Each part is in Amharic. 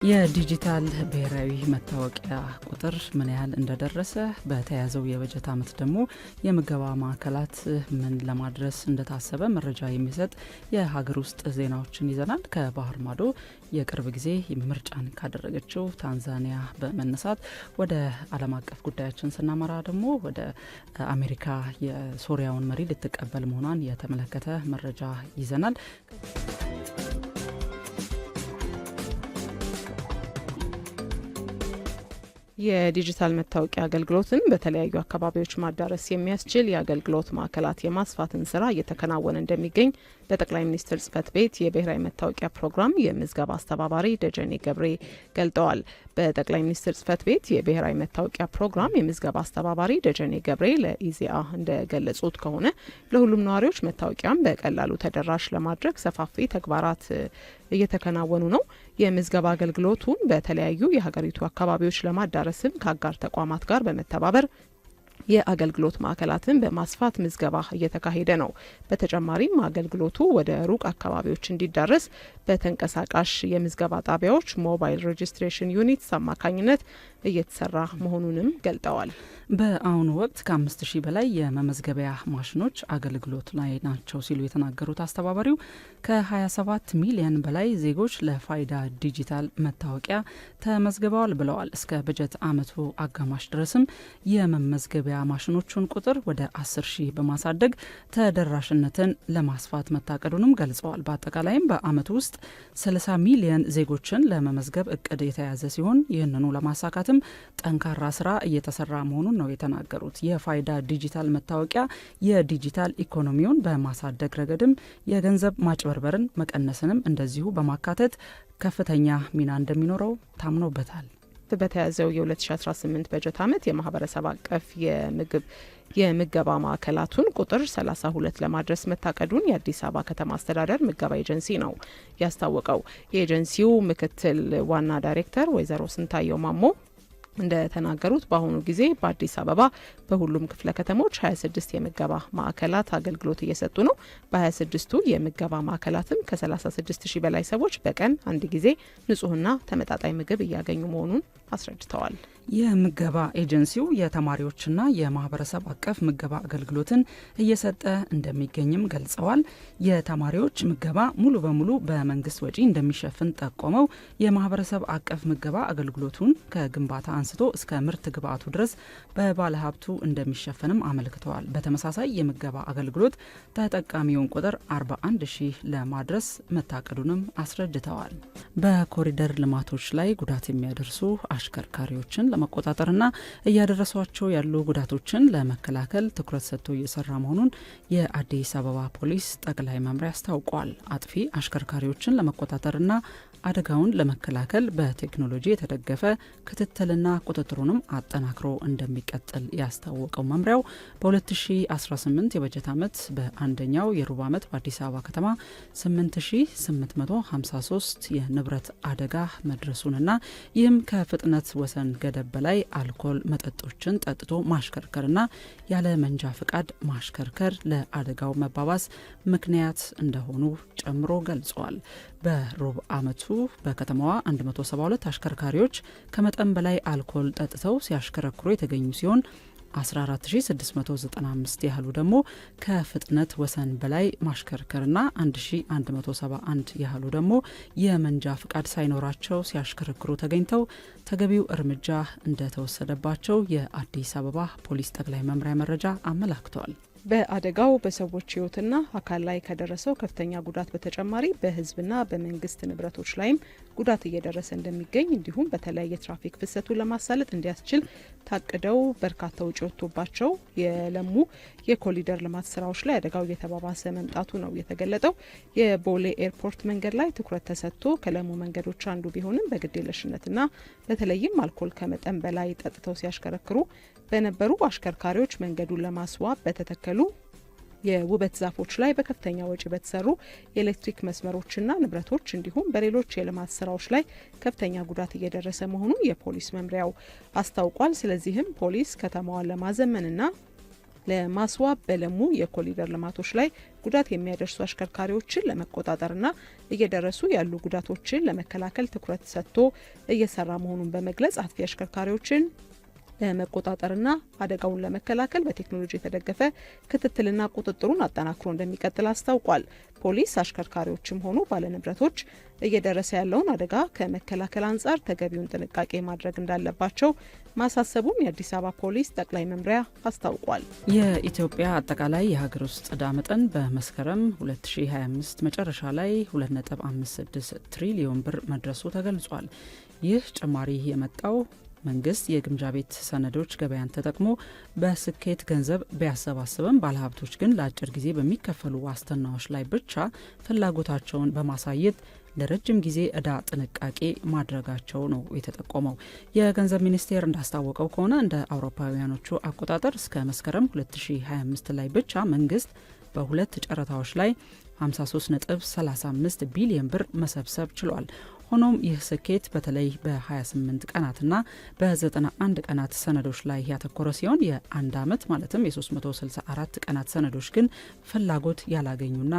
የዲጂታል ብሔራዊ መታወቂያ ቁጥር ምን ያህል እንደደረሰ በተያዘው የበጀት ዓመት ደግሞ የምገባ ማዕከላት ምን ለማድረስ እንደታሰበ መረጃ የሚሰጥ የሀገር ውስጥ ዜናዎችን ይዘናል። ከባህር ማዶ የቅርብ ጊዜ ምርጫን ካደረገችው ታንዛኒያ በመነሳት ወደ ዓለም አቀፍ ጉዳያችን ስናመራ ደግሞ ወደ አሜሪካ የሶሪያውን መሪ ልትቀበል መሆኗን የተመለከተ መረጃ ይዘናል። የዲጂታል መታወቂያ አገልግሎትን በተለያዩ አካባቢዎች ማዳረስ የሚያስችል የአገልግሎት ማዕከላት የማስፋትን ስራ እየተከናወነ እንደሚገኝ በጠቅላይ ሚኒስትር ጽህፈት ቤት የብሔራዊ መታወቂያ ፕሮግራም የምዝገባ አስተባባሪ ደጀኔ ገብሬ ገልጠዋል። በጠቅላይ ሚኒስትር ጽህፈት ቤት የብሔራዊ መታወቂያ ፕሮግራም የምዝገባ አስተባባሪ ደጀኔ ገብሬ ለኢዜአ እንደገለጹት ከሆነ ለሁሉም ነዋሪዎች መታወቂያን በቀላሉ ተደራሽ ለማድረግ ሰፋፊ ተግባራት እየተከናወኑ ነው። የምዝገባ አገልግሎቱን በተለያዩ የሀገሪቱ አካባቢዎች ለማዳረስም ከአጋር ተቋማት ጋር በመተባበር የአገልግሎት ማዕከላትን በማስፋት ምዝገባ እየተካሄደ ነው። በተጨማሪም አገልግሎቱ ወደ ሩቅ አካባቢዎች እንዲዳረስ በተንቀሳቃሽ የምዝገባ ጣቢያዎች ሞባይል ሬጅስትሬሽን ዩኒትስ አማካኝነት እየተሰራ መሆኑንም ገልጠዋል። በአሁኑ ወቅት ከ5000 በላይ የመመዝገቢያ ማሽኖች አገልግሎት ላይ ናቸው ሲሉ የተናገሩት አስተባባሪው ከ27 ሚሊዮን በላይ ዜጎች ለፋይዳ ዲጂታል መታወቂያ ተመዝግበዋል ብለዋል። እስከ በጀት ዓመቱ አጋማሽ ድረስም የመመዝገቢያ ማሽኖቹን ቁጥር ወደ 10,000 በማሳደግ ተደራሽነትን ለማስፋት መታቀዱንም ገልጸዋል። በአጠቃላይም በአመቱ ውስጥ 30 ሚሊዮን ዜጎችን ለመመዝገብ እቅድ የተያዘ ሲሆን ይህንኑ ለማሳካትም ጠንካራ ስራ እየተሰራ መሆኑን ነው የተናገሩት። የፋይዳ ዲጂታል መታወቂያ የዲጂታል ኢኮኖሚውን በማሳደግ ረገድም የገንዘብ ማጭበርበርን መቀነስንም እንደዚሁ በማካተት ከፍተኛ ሚና እንደሚኖረው ታምኖበታል። በተያዘው የ2018 በጀት ዓመት የማህበረሰብ አቀፍ የምገባ ማዕከላቱን ቁጥር 32 ለማድረስ መታቀዱን የአዲስ አበባ ከተማ አስተዳደር ምገባ ኤጀንሲ ነው ያስታወቀው። የኤጀንሲው ምክትል ዋና ዳይሬክተር ወይዘሮ ስንታየው ማሞ እንደተናገሩት በአሁኑ ጊዜ በአዲስ አበባ በሁሉም ክፍለ ከተሞች 26 የምገባ ማዕከላት አገልግሎት እየሰጡ ነው። በ26ቱ የምገባ ማዕከላትም ከ36,000 በላይ ሰዎች በቀን አንድ ጊዜ ንጹህና ተመጣጣኝ ምግብ እያገኙ መሆኑን አስረድተዋል። የምገባ ኤጀንሲው የተማሪዎችና የማህበረሰብ አቀፍ ምገባ አገልግሎትን እየሰጠ እንደሚገኝም ገልጸዋል። የተማሪዎች ምገባ ሙሉ በሙሉ በመንግስት ወጪ እንደሚሸፍን ጠቆመው የማህበረሰብ አቀፍ ምገባ አገልግሎቱን ከግንባታ አንስቶ እስከ ምርት ግብአቱ ድረስ በባለሀብቱ እንደሚሸፈንም አመልክተዋል። በተመሳሳይ የምገባ አገልግሎት ተጠቃሚውን ቁጥር 41,000 ለማድረስ መታቀዱንም አስረድተዋል። በኮሪደር ልማቶች ላይ ጉዳት የሚያደርሱ አሽከርካሪዎችን ለመቆጣጠርና እያደረሷቸው ያሉ ጉዳቶችን ለመከላከል ትኩረት ሰጥቶ እየሰራ መሆኑን የአዲስ አበባ ፖሊስ ጠቅላይ መምሪያ አስታውቋል። አጥፊ አሽከርካሪዎችን ለመቆጣጠርና አደጋውን ለመከላከል በቴክኖሎጂ የተደገፈ ክትትልና ቁጥጥሩንም አጠናክሮ እንደሚቀጥል ያስታወቀው መምሪያው በ2018 የበጀት ዓመት በአንደኛው የሩብ ዓመት በአዲስ አበባ ከተማ 8853 የንብረት አደጋ መድረሱንና ይህም ከፍጥነት ወሰን ገደብ በላይ አልኮል መጠጦችን ጠጥቶ ማሽከርከርና ያለ መንጃ ፍቃድ ማሽከርከር ለአደጋው መባባስ ምክንያት እንደሆኑ ጨምሮ ገልጿል። በሩብ ዓመቱ በከተማዋ 172 አሽከርካሪዎች ከመጠን በላይ አልኮል ጠጥተው ሲያሽከረክሩ የተገኙ ሲሆን 14695 ያህሉ ደግሞ ከፍጥነት ወሰን በላይ ማሽከርከርና 1171 ያህሉ ደግሞ የመንጃ ፍቃድ ሳይኖራቸው ሲያሽከረክሩ ተገኝተው ተገቢው እርምጃ እንደተወሰደባቸው የአዲስ አበባ ፖሊስ ጠቅላይ መምሪያ መረጃ አመላክቷል። በአደጋው በሰዎች ሕይወትና አካል ላይ ከደረሰው ከፍተኛ ጉዳት በተጨማሪ በሕዝብና በመንግስት ንብረቶች ላይም ጉዳት እየደረሰ እንደሚገኝ እንዲሁም በተለይ የትራፊክ ፍሰቱን ለማሳለጥ እንዲያስችል ታቅደው በርካታ ውጪ ወጥቶባቸው የለሙ የኮሪደር ልማት ስራዎች ላይ አደጋው እየተባባሰ መምጣቱ ነው የተገለጠው። የቦሌ ኤርፖርት መንገድ ላይ ትኩረት ተሰጥቶ ከለሙ መንገዶች አንዱ ቢሆንም በግዴለሽነትና በተለይም አልኮል ከመጠን በላይ ጠጥተው ሲያሽከረክሩ በነበሩ አሽከርካሪዎች መንገዱን ለማስዋብ በተተከሉ የውበት ዛፎች ላይ በከፍተኛ ወጪ በተሰሩ የኤሌክትሪክ መስመሮችና ንብረቶች እንዲሁም በሌሎች የልማት ስራዎች ላይ ከፍተኛ ጉዳት እየደረሰ መሆኑን የፖሊስ መምሪያው አስታውቋል። ስለዚህም ፖሊስ ከተማዋን ለማዘመንና ለማስዋብ በለሙ የኮሪደር ልማቶች ላይ ጉዳት የሚያደርሱ አሽከርካሪዎችን ለመቆጣጠርና እየደረሱ ያሉ ጉዳቶችን ለመከላከል ትኩረት ሰጥቶ እየሰራ መሆኑን በመግለጽ አጥፊ አሽከርካሪዎችን ለመቆጣጠርና አደጋውን ለመከላከል በቴክኖሎጂ የተደገፈ ክትትልና ቁጥጥሩን አጠናክሮ እንደሚቀጥል አስታውቋል። ፖሊስ አሽከርካሪዎችም ሆኑ ባለንብረቶች እየደረሰ ያለውን አደጋ ከመከላከል አንጻር ተገቢውን ጥንቃቄ ማድረግ እንዳለባቸው ማሳሰቡን የአዲስ አበባ ፖሊስ ጠቅላይ መምሪያ አስታውቋል። የኢትዮጵያ አጠቃላይ የሀገር ውስጥ ዕዳ መጠን በመስከረም 2025 መጨረሻ ላይ 2.56 ትሪሊዮን ብር መድረሱ ተገልጿል። ይህ ጭማሪ የመጣው መንግስት የግምጃ ቤት ሰነዶች ገበያን ተጠቅሞ በስኬት ገንዘብ ቢያሰባስብም ባለሀብቶች ግን ለአጭር ጊዜ በሚከፈሉ ዋስትናዎች ላይ ብቻ ፍላጎታቸውን በማሳየት ለረጅም ጊዜ ዕዳ ጥንቃቄ ማድረጋቸው ነው የተጠቆመው። የገንዘብ ሚኒስቴር እንዳስታወቀው ከሆነ እንደ አውሮፓውያኖቹ አቆጣጠር እስከ መስከረም 2025 ላይ ብቻ መንግስት በሁለት ጨረታዎች ላይ 53.35 ቢሊዮን ብር መሰብሰብ ችሏል። ሆኖም ይህ ስኬት በተለይ በ28 ቀናትና በ91 ቀናት ሰነዶች ላይ ያተኮረ ሲሆን የአንድ ዓመት ማለትም የ364 ቀናት ሰነዶች ግን ፍላጎት ያላገኙና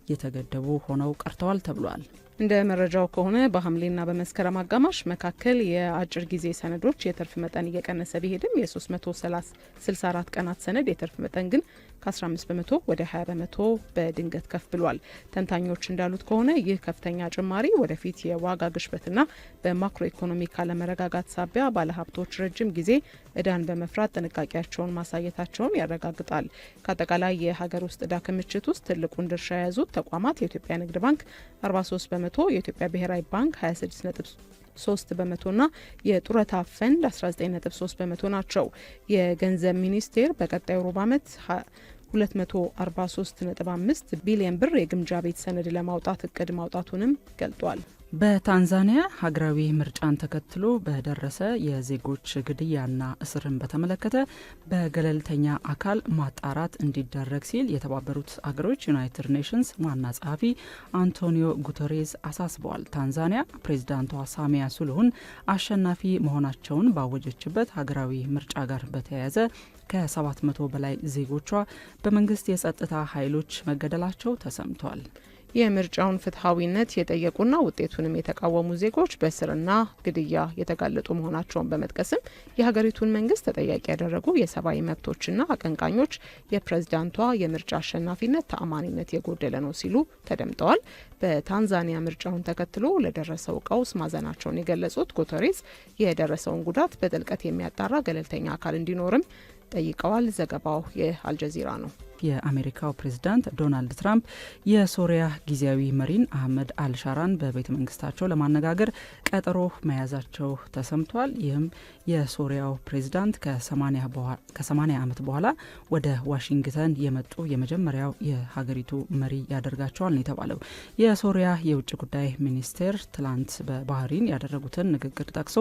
የተገደቡ ሆነው ቀርተዋል ተብሏል። እንደ መረጃው ከሆነ በሐምሌና በመስከረም አጋማሽ መካከል የአጭር ጊዜ ሰነዶች የትርፍ መጠን እየቀነሰ ቢሄድም የ364 ቀናት ሰነድ የትርፍ መጠን ግን ከ15 በመቶ ወደ 20 በመቶ በድንገት ከፍ ብሏል። ተንታኞች እንዳሉት ከሆነ ይህ ከፍተኛ ጭማሪ ወደፊት የዋጋ ግሽበትና በማክሮ ኢኮኖሚክ አለመረጋጋት ሳቢያ ባለሀብቶች ረጅም ጊዜ ዕዳን በመፍራት ጥንቃቄያቸውን ማሳየታቸውን ያረጋግጣል። ከአጠቃላይ የሀገር ውስጥ ዕዳ ክምችት ውስጥ ትልቁን ድርሻ የያዙት ተቋማት የኢትዮጵያ ንግድ ባንክ 43 በመቶ፣ የኢትዮጵያ ብሔራዊ ባንክ 26.3 በመቶና የጡረታ ፈንድ 19.3 በመቶ ናቸው። የገንዘብ ሚኒስቴር በቀጣዩ ሩብ ዓመት 243.5 ቢሊዮን ብር የግምጃ ቤት ሰነድ ለማውጣት እቅድ ማውጣቱንም ገልጧል። በታንዛኒያ ሀገራዊ ምርጫን ተከትሎ በደረሰ የዜጎች ግድያና እስርን በተመለከተ በገለልተኛ አካል ማጣራት እንዲደረግ ሲል የተባበሩት አገሮች ዩናይትድ ኔሽንስ ዋና ጸሐፊ አንቶኒዮ ጉተሬዝ አሳስበዋል። ታንዛኒያ ፕሬዚዳንቷ ሳሚያ ሱሉሁን አሸናፊ መሆናቸውን ባወጀችበት ሀገራዊ ምርጫ ጋር በተያያዘ ከ700 በላይ ዜጎቿ በመንግስት የጸጥታ ኃይሎች መገደላቸው ተሰምቷል። የምርጫውን ፍትሐዊነት የጠየቁና ውጤቱንም የተቃወሙ ዜጎች በእስርና ግድያ የተጋለጡ መሆናቸውን በመጥቀስም የሀገሪቱን መንግስት ተጠያቂ ያደረጉ የሰብአዊ መብቶችና አቀንቃኞች የፕሬዝዳንቷ የምርጫ አሸናፊነት ተአማኒነት የጎደለ ነው ሲሉ ተደምጠዋል። በታንዛኒያ ምርጫውን ተከትሎ ለደረሰው ቀውስ ማዘናቸውን የገለጹት ጉተሬዝ የደረሰውን ጉዳት በጥልቀት የሚያጣራ ገለልተኛ አካል እንዲኖርም ጠይቀዋል። ዘገባው የአልጀዚራ ነው። የአሜሪካው ፕሬዝዳንት ዶናልድ ትራምፕ የሶሪያ ጊዜያዊ መሪን አህመድ አልሻራን በቤተ መንግስታቸው ለማነጋገር ቀጠሮ መያዛቸው ተሰምቷል። ይህም የሶሪያው ፕሬዝዳንት ከ80 ዓመት በኋላ ወደ ዋሽንግተን የመጡ የመጀመሪያው የሀገሪቱ መሪ ያደርጋቸዋል ነው የተባለው። የሶሪያ የውጭ ጉዳይ ሚኒስቴር ትላንት በባህሪን ያደረጉትን ንግግር ጠቅሶ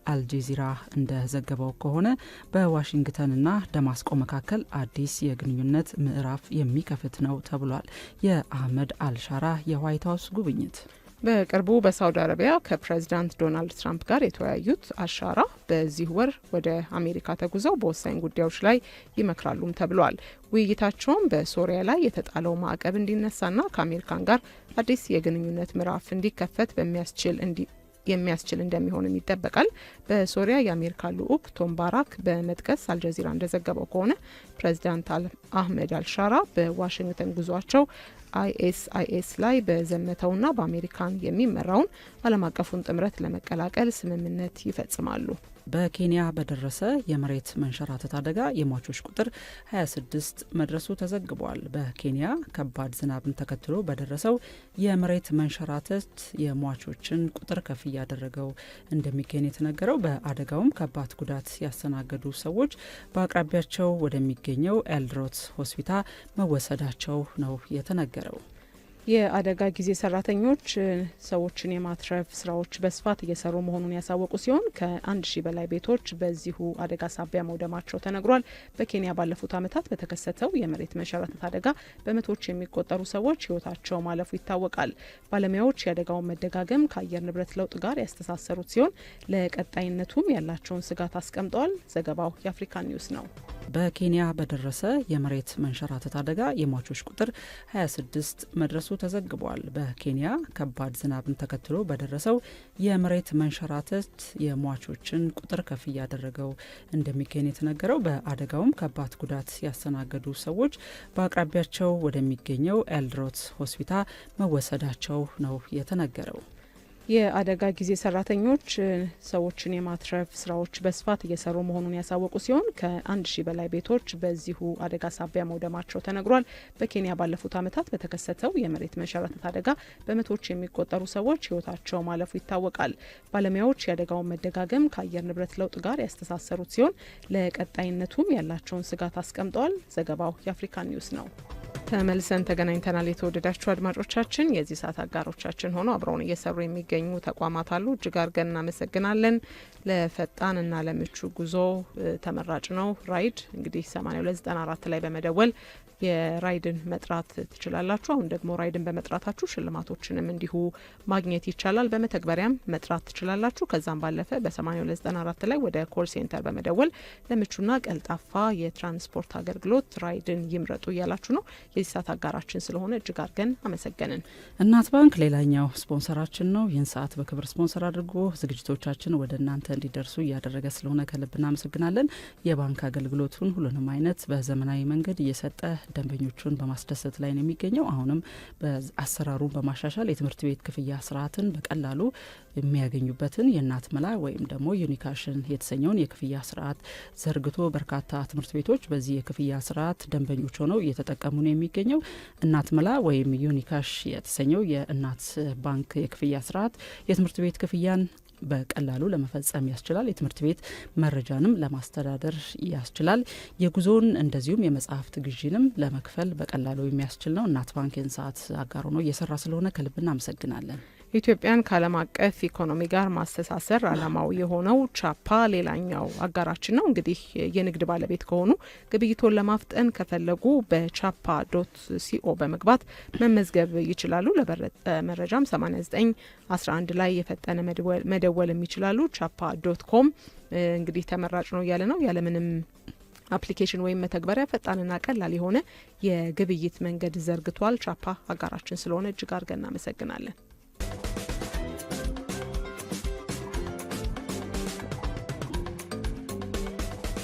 አልጀዚራ እንደዘገበው ከሆነ በዋሽንግተንና ደማስቆ መካከል አዲስ የግንኙነት ምዕራፍ የሚከፍት ነው ተብሏል። የአህመድ አልሻራ የዋይት ሀውስ ጉብኝት በቅርቡ በሳውዲ አረቢያ ከፕሬዝዳንት ዶናልድ ትራምፕ ጋር የተወያዩት አልሻራ በዚህ ወር ወደ አሜሪካ ተጉዘው በወሳኝ ጉዳዮች ላይ ይመክራሉም ተብሏል። ውይይታቸውም በሶሪያ ላይ የተጣለው ማዕቀብ እንዲነሳና ከአሜሪካን ጋር አዲስ የግንኙነት ምዕራፍ እንዲከፈት የሚያስችል እንደሚሆንም ይጠበቃል። በሶሪያ የአሜሪካ ልዑክ ቶም ባራክ በመጥቀስ አልጀዚራ እንደዘገበው ከሆነ ፕሬዚዳንት አህመድ አልሻራ በዋሽንግተን ጉዟቸው አይኤስ ላይ በዘመተውና በአሜሪካን የሚመራውን ዓለም አቀፉን ጥምረት ለመቀላቀል ስምምነት ይፈጽማሉ። በኬንያ በደረሰ የመሬት መንሸራተት አደጋ የሟቾች ቁጥር 26 መድረሱ ተዘግቧል። በኬንያ ከባድ ዝናብን ተከትሎ በደረሰው የመሬት መንሸራተት የሟቾችን ቁጥር ከፍ እያደረገው እንደሚገኝ የተነገረው፣ በአደጋውም ከባድ ጉዳት ያስተናገዱ ሰዎች በአቅራቢያቸው ወደሚገኘው ኤልዶret ሆስፒታል መወሰዳቸው ነው የተነገረው። የአደጋ ጊዜ ሰራተኞች ሰዎችን የማትረፍ ስራዎች በስፋት እየሰሩ መሆኑን ያሳወቁ ሲሆን ከ1000 በላይ ቤቶች በዚሁ አደጋ ሳቢያ መውደማቸው ተነግሯል። በኬንያ ባለፉት ዓመታት በተከሰተው የመሬት መንሸራተት አደጋ በመቶዎች የሚቆጠሩ ሰዎች ሕይወታቸው ማለፉ ይታወቃል። ባለሙያዎች የአደጋውን መደጋገም ከአየር ንብረት ለውጥ ጋር ያስተሳሰሩት ሲሆን ለቀጣይነቱም ያላቸውን ስጋት አስቀምጠዋል። ዘገባው የአፍሪካ ኒውስ ነው። በኬንያ በደረሰ የመሬት መንሸራተት አደጋ የሟቾች ቁጥር 26 መድረሱ ተዘግቧል። በኬንያ ከባድ ዝናብን ተከትሎ በደረሰው የመሬት መንሸራተት የሟቾችን ቁጥር ከፍ እያደረገው እንደሚገኝ የተነገረው፣ በአደጋውም ከባድ ጉዳት ያስተናገዱ ሰዎች በአቅራቢያቸው ወደሚገኘው ኤልዶret ሆስፒታል መወሰዳቸው ነው የተነገረው። የአደጋ ጊዜ ሰራተኞች ሰዎችን የማትረፍ ስራዎች በስፋት እየሰሩ መሆኑን ያሳወቁ ሲሆን ከ1000 በላይ ቤቶች በዚሁ አደጋ ሳቢያ መውደማቸው ተነግሯል። በኬንያ ባለፉት ዓመታት በተከሰተው የመሬት መንሸራተት አደጋ በመቶዎች የሚቆጠሩ ሰዎች ሕይወታቸው ማለፉ ይታወቃል። ባለሙያዎች የአደጋውን መደጋገም ከአየር ንብረት ለውጥ ጋር ያስተሳሰሩት ሲሆን ለቀጣይነቱም ያላቸውን ስጋት አስቀምጠዋል። ዘገባው የአፍሪካ ኒውስ ነው። ተመልሰን ተገናኝተናል። የተወደዳችሁ አድማጮቻችን፣ የዚህ ሰዓት አጋሮቻችን ሆኖ አብረውን እየሰሩ የሚገኙ ተቋማት አሉ። እጅግ አድርገን እናመሰግናለን። ለፈጣንና ለምቹ ጉዞ ተመራጭ ነው ራይድ። እንግዲህ 8294 ላይ በመደወል የራይድን መጥራት ትችላላችሁ። አሁን ደግሞ ራይድን በመጥራታችሁ ሽልማቶችንም እንዲሁ ማግኘት ይቻላል። በመተግበሪያም መጥራት ትችላላችሁ። ከዛም ባለፈ በ8294 ላይ ወደ ኮል ሴንተር በመደወል ለምቹና ቀልጣፋ የትራንስፖርት አገልግሎት ራይድን ይምረጡ እያላችሁ ነው። የዚህ ሰዓት አጋራችን ስለሆነ እጅግ አድርገን አመሰገንን። እናት ባንክ ሌላኛው ስፖንሰራችን ነው። ይህን ሰዓት በክብር ስፖንሰር አድርጎ ዝግጅቶቻችን ወደ እናንተ እንዲደርሱ እያደረገ ስለሆነ ከልብ እናመሰግናለን። የባንክ አገልግሎቱን ሁሉንም አይነት በዘመናዊ መንገድ እየሰጠ ደንበኞቹን በማስደሰት ላይ ነው የሚገኘው። አሁንም በአሰራሩን በማሻሻል የትምህርት ቤት ክፍያ ስርዓትን በቀላሉ የሚያገኙበትን የእናት መላ ወይም ደግሞ ዩኒካሽን የተሰኘውን የክፍያ ስርዓት ዘርግቶ በርካታ ትምህርት ቤቶች በዚህ የክፍያ ስርዓት ደንበኞች ሆነው እየተጠቀሙ ነው የሚገኘው። እናት መላ ወይም ዩኒካሽ የተሰኘው የእናት ባንክ የክፍያ ስርዓት የትምህርት ቤት ክፍያን በቀላሉ ለመፈጸም ያስችላል። የትምህርት ቤት መረጃንም ለማስተዳደር ያስችላል። የጉዞን እንደዚሁም የመጽሐፍት ግዢንም ለመክፈል በቀላሉ የሚያስችል ነው። እናት ባንክ የን ሰዓት አጋሩ ነው እየሰራ ስለሆነ ከልብ እናመሰግናለን። ኢትዮጵያን ከዓለም አቀፍ ኢኮኖሚ ጋር ማስተሳሰር ዓላማው የሆነው ቻፓ ሌላኛው አጋራችን ነው። እንግዲህ የንግድ ባለቤት ከሆኑ ግብይቶን ለማፍጠን ከፈለጉ በchapa.co በመግባት መመዝገብ ይችላሉ። ለበለጠ መረጃም 8911 ላይ የፈጠነ መደወልም ይችላሉ። chapa.com እንግዲህ ተመራጭ ነው እያለ ነው። ያለምንም አፕሊኬሽን ወይም መተግበሪያ ፈጣንና ቀላል የሆነ የግብይት መንገድ ዘርግቷል። ቻፓ አጋራችን ስለሆነ እጅግ አድርገን እናመሰግናለን።